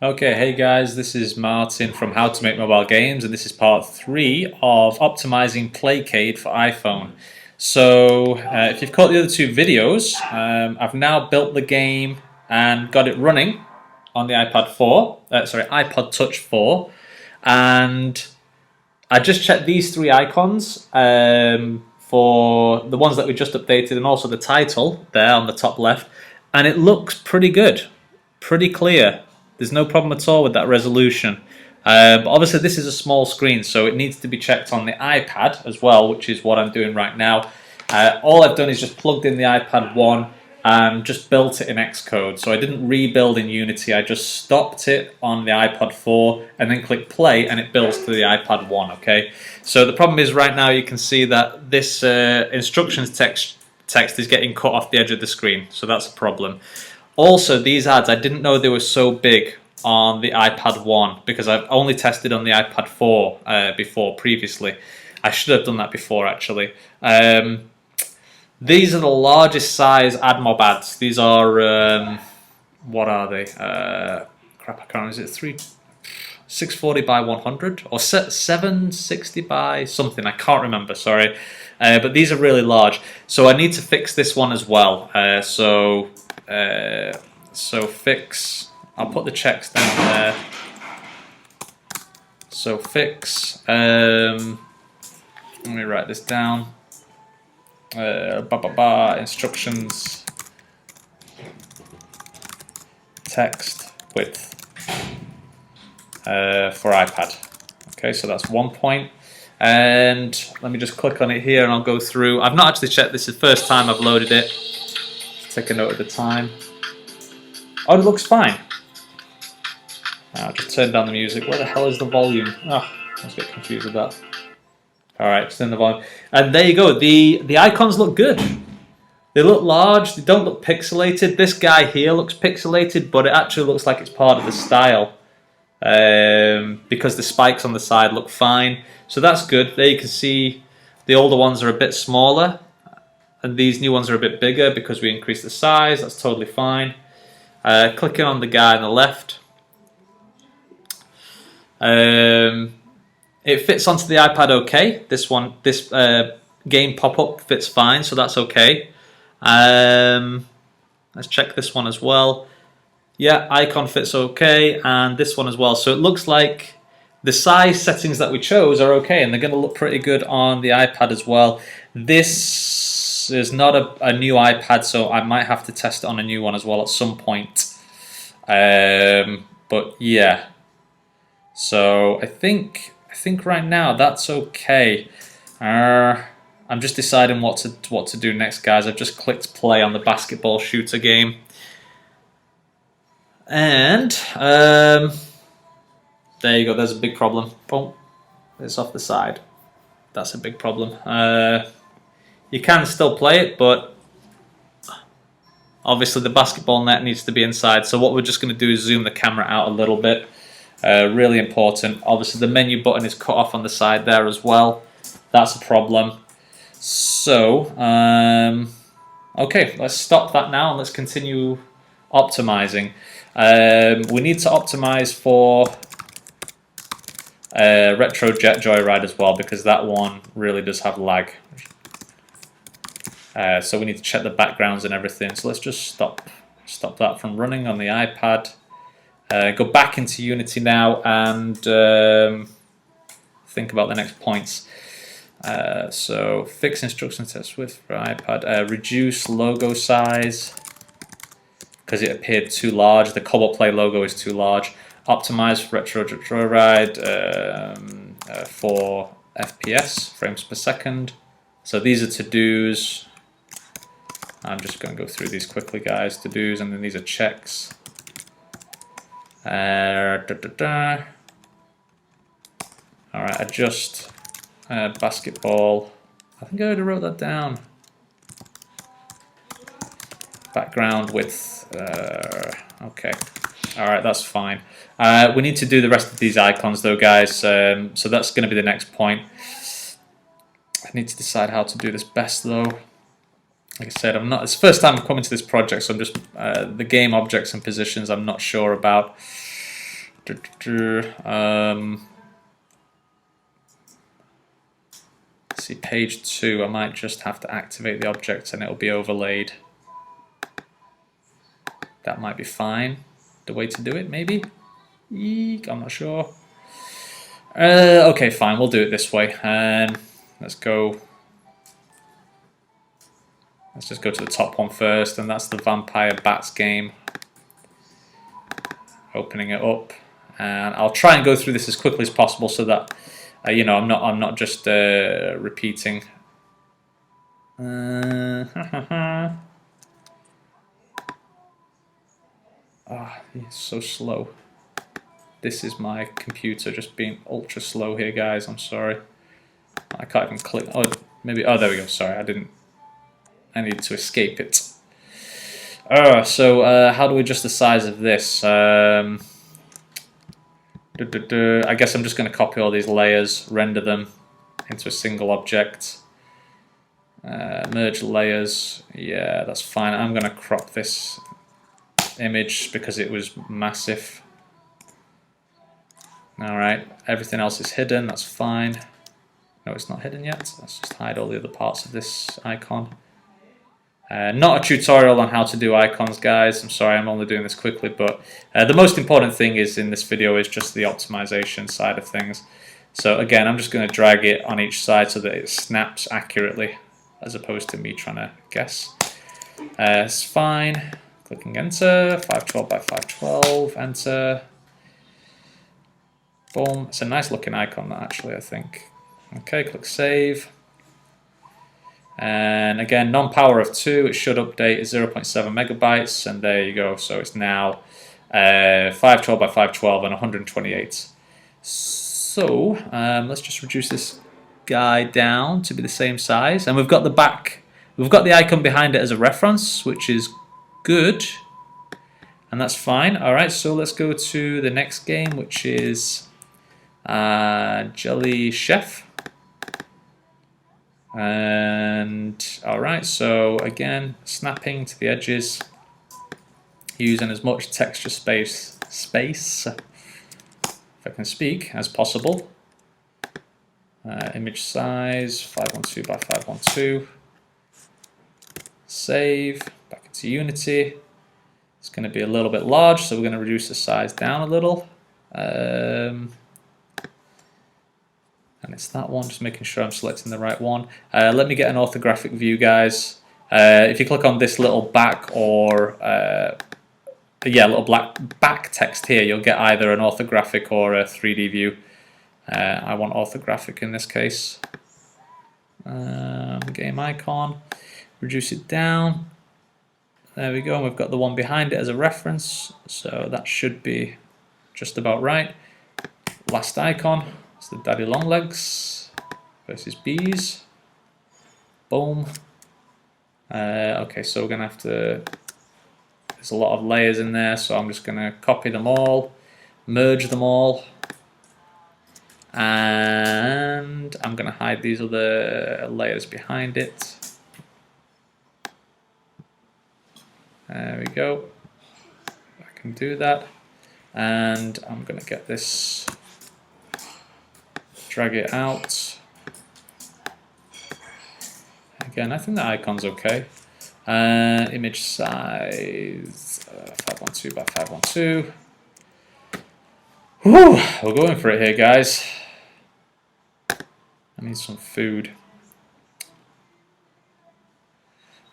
Okay, hey guys, this is Martin from How to Make Mobile Games, and this is part 3 of optimizing Playcade for iPhone. So, if you've caught the other two videos, I've now built the game and got it running on the iPod Touch 4, and I just checked these three icons for the ones that we just updated, and also the title there on the top left, and it looks pretty good, pretty clear. There's no problem at all with that resolution. But obviously this is a small screen, so it needs to be checked on the iPad as well, which is what I'm doing right now. All I've done is just plugged in the iPad 1 and just built it in Xcode. So I didn't rebuild in Unity, I just stopped it on the iPad 4 and then click play and it builds to the iPad 1, okay? So the problem is right now you can see that this instructions text is getting cut off the edge of the screen, so that's a problem. Also, these ads, I didn't know they were so big on the iPad 1 because I've only tested on the iPad 4 previously. I should have done that before, actually. These are the largest size AdMob ads. These are, what are they? Crap, I can't remember. Is it 640 by 100 or 760 by something? I can't remember, sorry. But these are really large. So I need to fix this one as well. So fix, I'll put the checks down there. So fix, let me write this down. Instructions, text width for iPad. Okay, so that's 1 point. And let me just click on it here and I'll go through. I've not actually checked this, is the first time I've loaded it. Take a note of the time. Oh, it looks fine. I'll just turn down the music. Where the hell is the volume? Oh, I was getting confused with that. Alright, just turn the volume. And there you go. The icons look good. They look large. They don't look pixelated. This guy here looks pixelated, but it actually looks like it's part of the style. Because the spikes on the side look fine. So that's good. There you can see the older ones are a bit smaller. And these new ones are a bit bigger because we increased the size. That's totally fine. Clicking on the guy on the left. It fits onto the iPad okay. This game pop-up fits fine, so that's okay. Let's check this one as well. Yeah, icon fits okay, and this one as well. So it looks like the size settings that we chose are okay, and they're going to look pretty good on the iPad as well. This is not a new iPad, so I might have to test it on a new one as well at some point. But yeah, so I think right now that's okay. I'm just deciding what to do next, guys. I've just clicked play on the basketball shooter game, and there you go. There's a big problem. Boom, it's off the side. That's a big problem. You can still play it, but obviously the basketball net needs to be inside. So what we're just going to do is zoom the camera out a little bit. Really important. Obviously the menu button is cut off on the side there as well. That's a problem. So, okay, let's stop that now and let's continue optimizing. We need to optimize for Retro Jet Joyride as well, because that one really does have lag. So we need to check the backgrounds and everything. So let's just stop that from running on the iPad. Go back into Unity now and think about the next points. So fix instruction test width for iPad. Reduce logo size because it appeared too large. The Cobalt Play logo is too large. Optimize for Retro Joyride for FPS, frames per second. So these are to-dos. I'm just going to go through these quickly, guys. To-dos, and then these are checks. Alright, adjust basketball. I think I already wrote that down. Background width. Okay. Alright, that's fine. We need to do the rest of these icons though, guys. So that's going to be the next point. I need to decide how to do this best though. Like I said, it's the first time I'm coming to this project, so I'm just the game objects and positions I'm not sure about. See, page 2, I might just have to activate the object and it'll be overlaid. That might be fine. The way to do it, maybe? Eek, I'm not sure. Okay, fine, we'll do it this way. Let's go. Let's just go to the top one first, and that's the Vampire Bats game. Opening it up, and I'll try and go through this as quickly as possible so that you know, I'm not just repeating. It's so slow. This is my computer just being ultra slow here, guys. I'm sorry. I can't even click. Oh, maybe. Oh, there we go. Sorry, I need to escape it. So how do we adjust the size of this? I guess I'm just going to copy all these layers, render them into a single object. Merge layers. Yeah, that's fine. I'm going to crop this image because it was massive. Alright, everything else is hidden, that's fine. No, it's not hidden yet. Let's just hide all the other parts of this icon. Not a tutorial on how to do icons, guys. I'm sorry, I'm only doing this quickly, but the most important thing is in this video is just the optimization side of things. So again, I'm just going to drag it on each side so that it snaps accurately, as opposed to me trying to guess. It's fine. Clicking enter, 512 by 512, enter. Boom. It's a nice looking icon, that actually, I think. Okay, click save. And again, non-power of 2, it should update 0.7 megabytes, and there you go. So it's now 512 by 512 and 128. So let's just reduce this guy down to be the same size, and we've got the back. We've got the icon behind it as a reference, which is good, and that's fine. All right, so let's go to the next game, which is Jelly Chef. And alright, so again, snapping to the edges, using as much texture space, if I can speak, as possible. Image size 512 by 512. Save, back into Unity. It's going to be a little bit large, so we're going to reduce the size down a little. And it's that one, just making sure I'm selecting the right one. Let me get an orthographic view, guys. If you click on this little back or little black back text here, you'll get either an orthographic or a 3D view. I want orthographic in this case. Game icon, reduce it down. There we go, and we've got the one behind it as a reference, so that should be just about right. Last icon. It's the Daddy Longlegs versus bees. Boom. Okay, so we're going to have to... There's a lot of layers in there, so I'm just going to copy them all, merge them all, and I'm going to hide these other layers behind it. There we go. I can do that. And I'm going to get this... Drag it out. Again, I think the icon's okay. Image size 512 by 512. Whew, we're going for it here, guys. I need some food.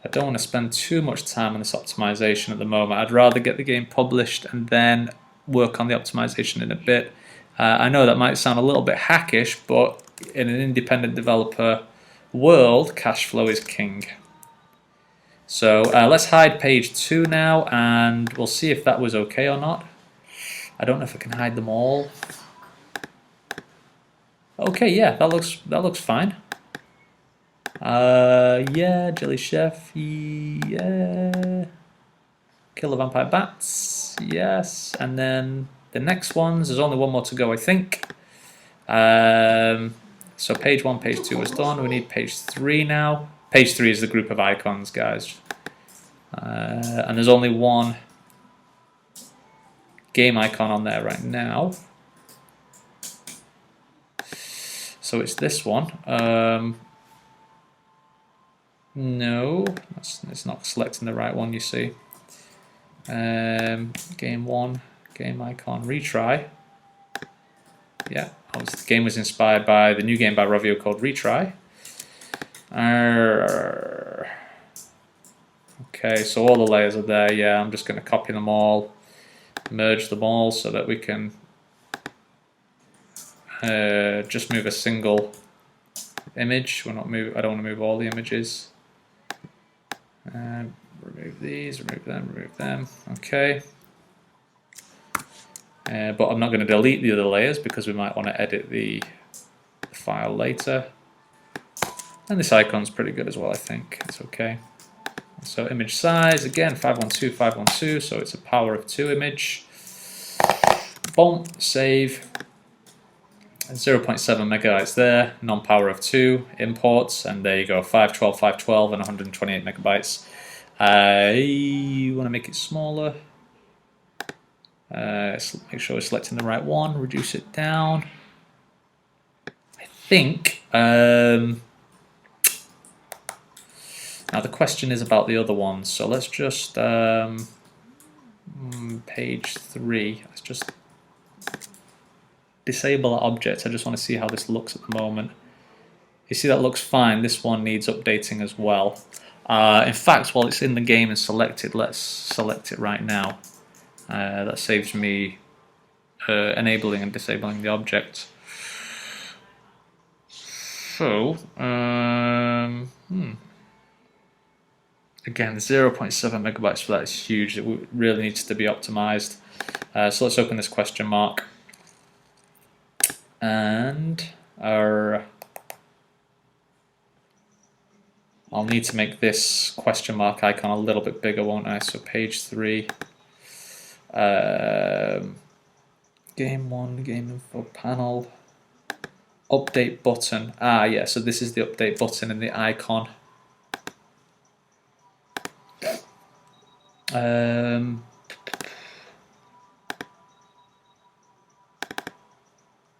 I don't want to spend too much time on this optimization at the moment. I'd rather get the game published and then work on the optimization in a bit. I know that might sound a little bit hackish, but in an independent developer world, cash flow is king. So let's hide page 2 now, and we'll see if that was okay or not. I don't know if I can hide them all. Okay, yeah, that looks fine. Yeah, Jelly Chef, yeah. Kill the Vampire Bats, yes, and then the next ones, there's only one more to go, I think. So page 1, page 2 was done. We need page 3 now. Page 3 is the group of icons, guys. And there's only one game icon on there right now. So it's this one. No, it's not selecting the right one, you see. Game 1, game icon, retry. Yeah, the game was inspired by the new game by Rovio called Retry. Okay, so all the layers are there. Yeah, I'm just going to copy them all, merge them all so that we can just move a single image. I don't want to move all the images. Remove these, remove them. Okay. But I'm not going to delete the other layers because we might want to edit the file later. And this icon's pretty good as well, I think. It's okay. So image size, again, 512, 512, so it's a power of 2 image. Boom, save. 0.7 megabytes there, non-power of 2, imports, and there you go, 512, 512, and 128 megabytes. You want to make it smaller. Make sure we're selecting the right one, reduce it down. I think, now the question is about the other ones, so let's just, page 3, let's just disable objects. I just want to see how this looks at the moment. You see that looks fine. This one needs updating as well. In fact, while it's in the game and selected, let's select it right now. That saves me enabling and disabling the object. So, again, 0.7 megabytes for that is huge. It really needs to be optimized. So let's open this question mark. And I'll need to make this question mark icon a little bit bigger, won't I? So page 3, game 1, game info panel, update button. Yeah, so this is the update button in the icon.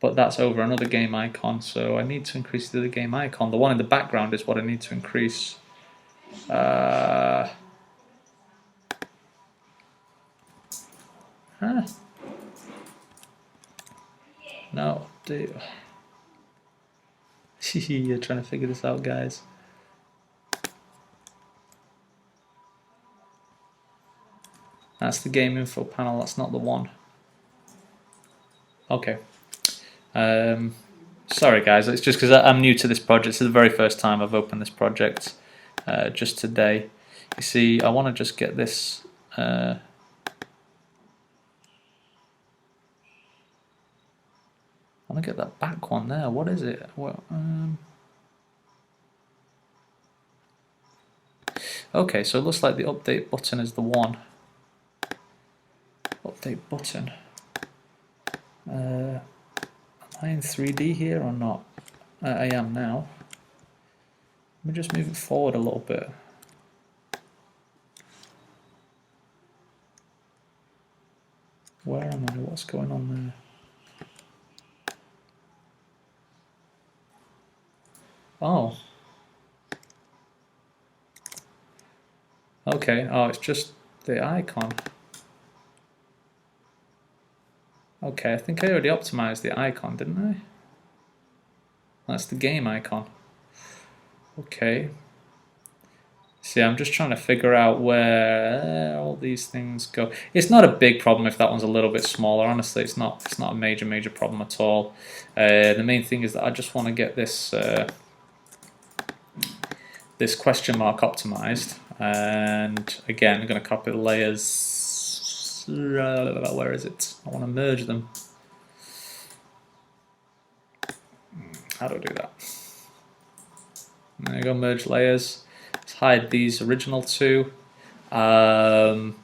But that's over another game icon, so I need to increase the other game icon. The one in the background is what I need to increase. Huh. No, dude. You're trying to figure this out, guys. That's the game info panel, that's not the one. Okay. Sorry guys, it's just because I'm new to this project. It's the very first time I've opened this project just today. You see, I want to just get this I want to get that back one there. What is it? Well, okay, so it looks like the update button is the one. Update button. Am I in 3D here or not? I am now. Let me just move it forward a little bit. Where am I? What's going on there? Oh. Okay, oh, it's just the icon. Okay, I think I already optimized the icon, didn't I? That's the game icon. Okay. See, I'm just trying to figure out where all these things go. It's not a big problem if that one's a little bit smaller. Honestly, it's not a major problem at all. The main thing is that I just want to get this this question mark optimized. And again, I'm going to copy the layers. Where is it? I want to merge them. How do I do that? There you go, merge layers. Let's hide these original two. In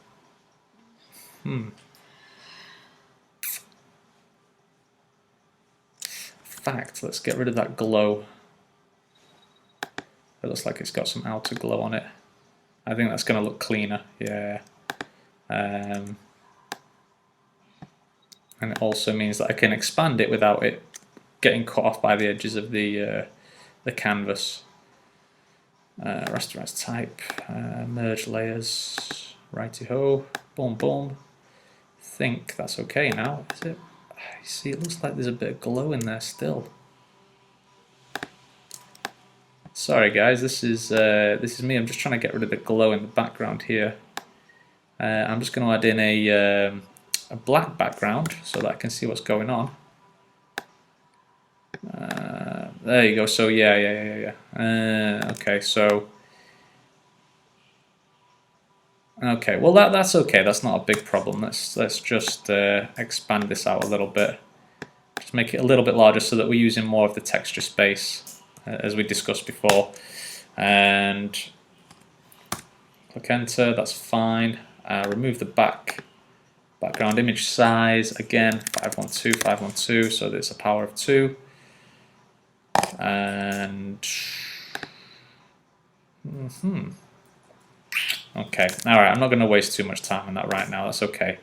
fact, let's get rid of that glow. It looks like it's got some outer glow on it. I think that's going to look cleaner, yeah. and it also means that I can expand it without it getting cut off by the edges of the canvas. Rasterize type, merge layers, righty-ho, boom boom. I think that's okay now, is it? You see, it looks like there's a bit of glow in there still. Sorry guys, this is me. I'm just trying to get rid of the glow in the background here. I'm just going to add in a black background so that I can see what's going on. There you go. So yeah. Okay, so okay. Well, that's okay. That's not a big problem. Let's just expand this out a little bit. Just make it a little bit larger so that we're using more of the texture space as we discussed before. And click enter. That's fine. Remove the background image size again. 512. So there's a power of 2. And okay, alright, I'm not going to waste too much time on that right now, that's okay.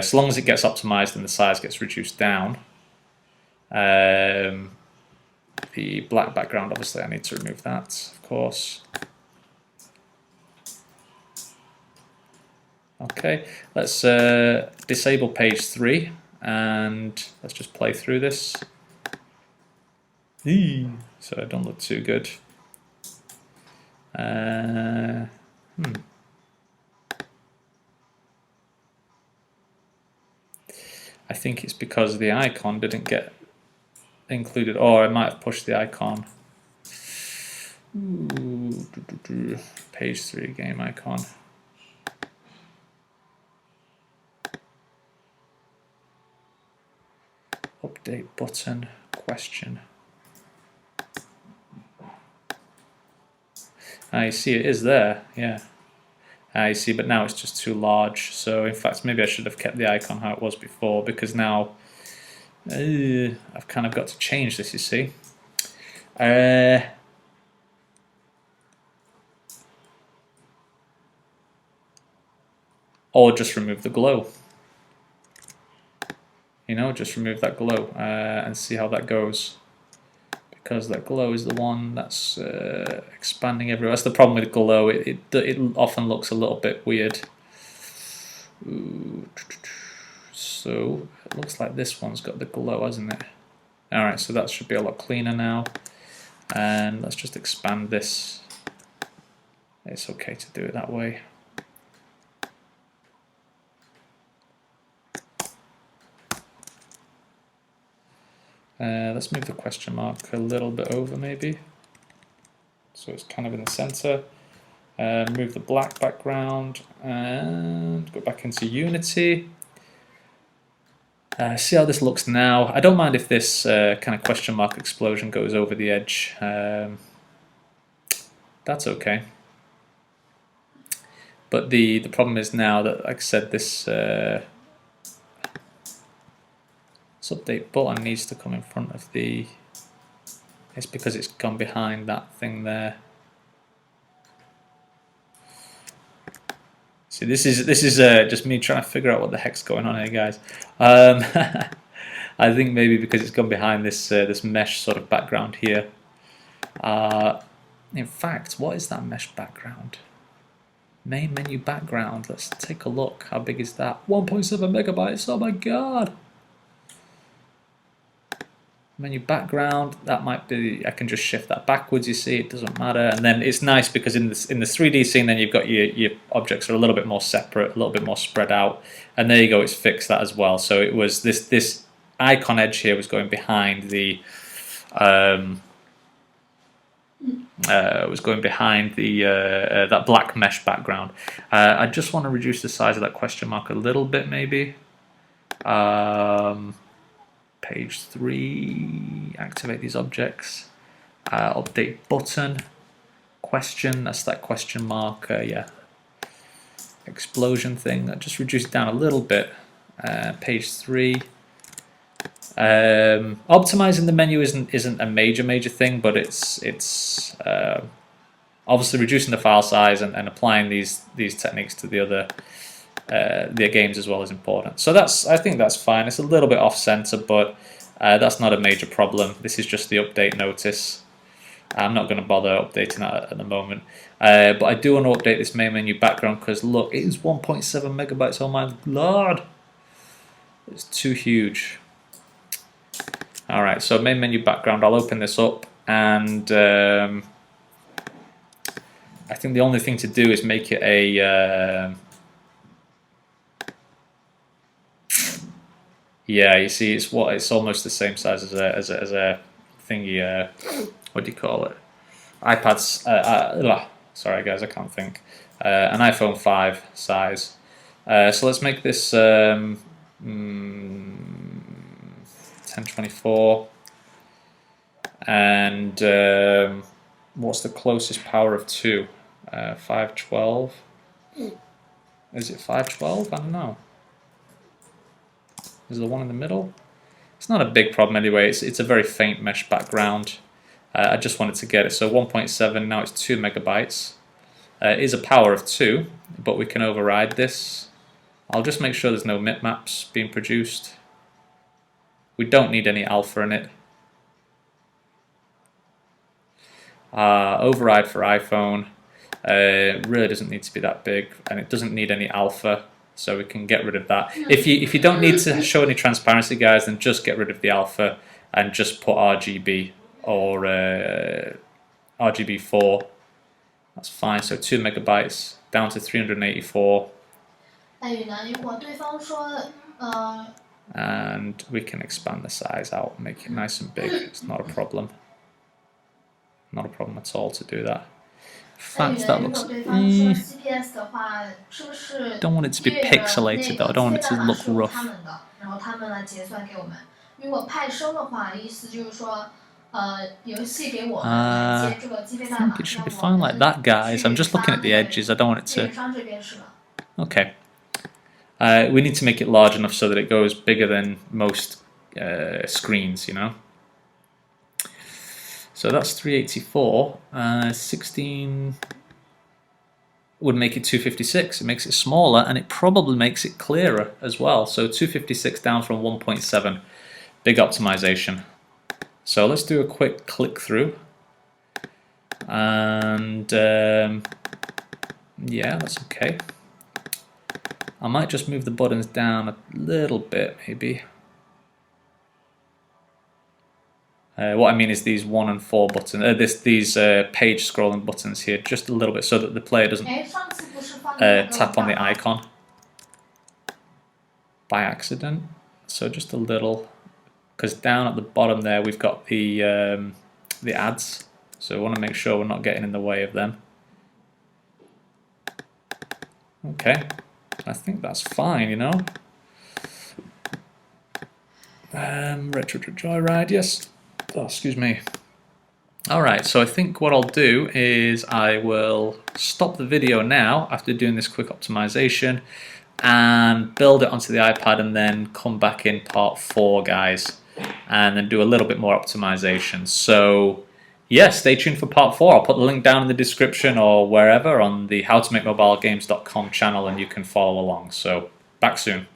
So long as it gets optimized and the size gets reduced down. The black background, obviously I need to remove that, of course. Okay, let's disable page 3 and let's just play through this. So it don't look too good. I think it's because the icon didn't get included, or I might have pushed the icon. Page 3 game icon. Update button, question. I see it is there, yeah. I see, but now it's just too large. So in fact, maybe I should have kept the icon how it was before, because now I've kind of got to change this, you see. Or just remove the glow. You know, just remove that glow and see how that goes. Because that glow is the one that's expanding everywhere. That's the problem with glow. It often looks a little bit weird. So it looks like this one's got the glow, hasn't it? Alright, so that should be a lot cleaner now. And let's just expand this. It's okay to do it that way. Let's move the question mark a little bit over maybe, so it's kind of in the center. Move the black background and go back into Unity. See how this looks now. I don't mind if this kind of question mark explosion goes over the edge. That's okay. But the problem is now that, like I said, this update button needs to come in front of the. It's because it's gone behind that thing there. See, this is just me trying to figure out what the heck's going on here, guys. I think maybe because it's gone behind this this mesh sort of background here. In fact, what is that mesh background? Main menu background. Let's take a look. How big is that? 1.7 megabytes. Oh my god. Menu background, that might be, I can just shift that backwards, you see, it doesn't matter. And then it's nice because in the 3D scene then you've got your objects are a little bit more separate, a little bit more spread out. And there you go, it's fixed that as well. So it was this icon edge here was going behind the that black mesh background. I just want to reduce the size of that question mark a little bit maybe. Page 3, activate these objects, update button, question, that's that question mark, yeah, explosion thing, just reduce it down a little bit, page 3, optimizing the menu isn't a major thing, but it's obviously reducing the file size and applying these techniques to the other their games as well is important. So I think that's fine. It's a little bit off center, but that's not a major problem. This is just the update notice. I'm not going to bother updating that at the moment. But I do want to update this main menu background because look, it is 1.7 megabytes. Oh my lord, it's too huge. All right, so main menu background. I'll open this up, and I think the only thing to do is make it a. Yeah, you see, it's almost the same size as a thingy. What do you call it? iPad's. Sorry, guys, I can't think. An iPhone 5 size. So let's make this 1024. And what's the closest power of 2? 512. Is it 512? I don't know. Is the one in the middle? It's not a big problem anyway. It's a very faint mesh background. I just wanted to get it. So 1.7, now it's 2 megabytes. It is a power of 2, but we can override this. I'll just make sure there's no bitmaps being produced. We don't need any alpha in it. Override for iPhone. It really doesn't need to be that big, and it doesn't need any alpha. So we can get rid of that. If you don't need to show any transparency, guys, then just get rid of the alpha and just put RGB or RGB4. That's fine. So 2 megabytes down to 384. And we can expand the size out, make it nice and big. It's not a problem. Not a problem at all to do that. In fact, that looks. Don't want it to be pixelated though. I don't want it to look rough. I think it should be fine like that, guys. I'm just looking at the edges. I don't want it to. Okay. We need to make it large enough so that it goes bigger than most screens, you know. So that's 384. 16 would make it 256. It makes it smaller, and it probably makes it clearer as well. So 256 down from 1.7. Big optimization. So let's do a quick click through. And yeah, that's okay. I might just move the buttons down a little bit, maybe. What I mean is these 1 and 4 buttons, these page scrolling buttons here, just a little bit so that the player doesn't tap on the icon by accident. So just a little, because down at the bottom there we've got the ads, so we want to make sure we're not getting in the way of them. Okay, I think that's fine, you know. Retro Joyride, yes. Oh, excuse me. Alright, so I think what I'll do is I will stop the video now after doing this quick optimization and build it onto the iPad, and then come back in part 4, guys, and then do a little bit more optimization. So yeah, stay tuned for part 4. I'll put the link down in the description or wherever on the howtomakemobilegames.com channel, and you can follow along. So back soon.